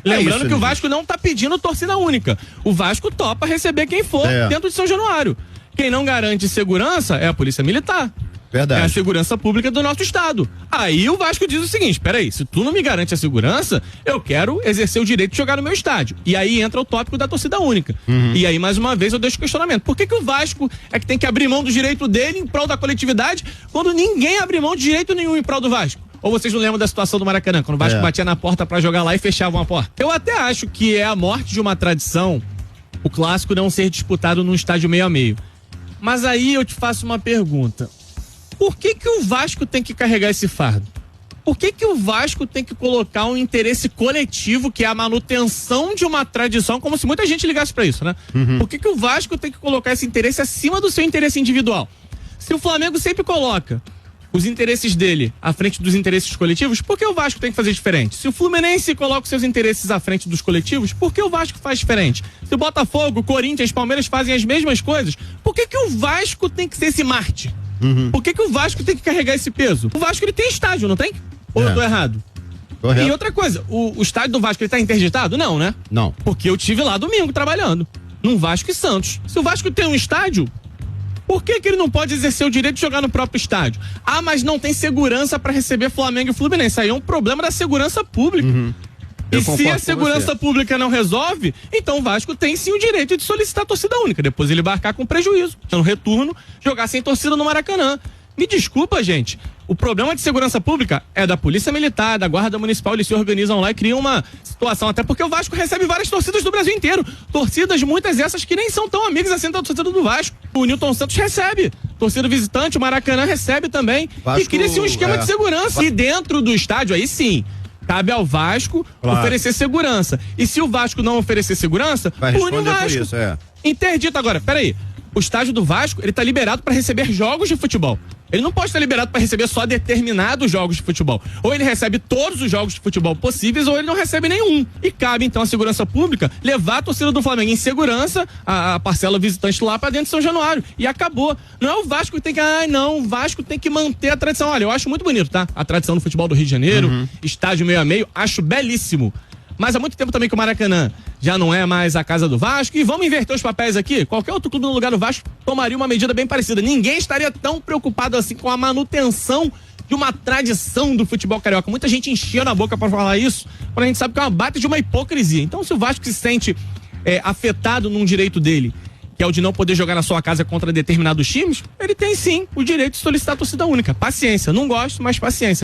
Lembrando que o Vasco não tá pedindo torcida única. O Vasco topa receber quem for dentro de São Januário. Quem não garante segurança é a Polícia Militar. Verdade. É a segurança pública do nosso estado. Aí o Vasco diz o seguinte: peraí, se tu não me garante a segurança, eu quero exercer o direito de jogar no meu estádio. E aí entra o tópico da torcida única. E aí, mais uma vez, eu deixo o questionamento. Por que o Vasco é que tem que abrir mão do direito dele em prol da coletividade, quando ninguém abre mão de direito nenhum em prol do Vasco? Ou vocês não lembram da situação do Maracanã, quando o Vasco batia na porta pra jogar lá e fechava uma porta? Eu até acho que é a morte de uma tradição o clássico não ser disputado num estádio meio a meio. Mas aí eu te faço uma pergunta. Por que o Vasco tem que carregar esse fardo? Por que o Vasco tem que colocar um interesse coletivo, que é a manutenção de uma tradição, como se muita gente ligasse pra isso, né? Por que o Vasco tem que colocar esse interesse acima do seu interesse individual? Se o Flamengo sempre coloca os interesses dele à frente dos interesses coletivos, por que o Vasco tem que fazer diferente? Se o Fluminense coloca os seus interesses à frente dos coletivos, por que o Vasco faz diferente? Se o Botafogo, Corinthians, Palmeiras fazem as mesmas coisas, por que o Vasco tem que ser esse Marte? Por que o Vasco tem que carregar esse peso? O Vasco, ele tem estádio, não tem? Ou eu tô errado? Correto. E outra coisa, o estádio do Vasco, ele tá interditado? Não, né? Não. Porque eu tive lá domingo trabalhando, num Vasco e Santos. Se o Vasco tem um estádio, por que ele não pode exercer o direito de jogar no próprio estádio? Ah, mas não tem segurança para receber Flamengo e Fluminense. Aí é um problema da segurança pública. E se a segurança pública não resolve, então o Vasco tem sim o direito de solicitar torcida única. Depois ele embarcar com prejuízo. Então, no retorno, jogar sem torcida no Maracanã. Me desculpa, gente. O problema de segurança pública é da Polícia Militar, da Guarda Municipal. Eles se organizam lá e criam uma situação. Até porque o Vasco recebe várias torcidas do Brasil inteiro. Torcidas, muitas dessas que nem são tão amigas assim da torcida do Vasco. O Newton Santos recebe. Torcida visitante, o Maracanã recebe também. Vasco, e cria-se um esquema de segurança. E dentro do estádio, aí sim, cabe ao Vasco oferecer segurança. E se o Vasco não oferecer segurança, pune o Vasco. Isso, Interdito agora, peraí. O estádio do Vasco, ele tá liberado para receber jogos de futebol. Ele não pode estar liberado para receber só determinados jogos de futebol. Ou ele recebe todos os jogos de futebol possíveis, ou ele não recebe nenhum. E cabe, então, à segurança pública levar a torcida do Flamengo em segurança, a parcela visitante lá para dentro de São Januário. E acabou. Não é o Vasco que tem que... o Vasco tem que manter a tradição. Olha, eu acho muito bonito, tá? A tradição do futebol do Rio de Janeiro, estádio meio a meio, acho belíssimo. Mas há muito tempo também que o Maracanã já não é mais a casa do Vasco. E vamos inverter os papéis aqui. Qualquer outro clube no lugar do Vasco tomaria uma medida bem parecida. Ninguém estaria tão preocupado assim com a manutenção de uma tradição do futebol carioca. Muita gente encheu na boca para falar isso, quando a gente sabe que é uma baita de uma hipocrisia. Então, se o Vasco se sente afetado num direito dele, que é o de não poder jogar na sua casa contra determinados times, ele tem sim o direito de solicitar a torcida única. Paciência. Não gosto, mas paciência.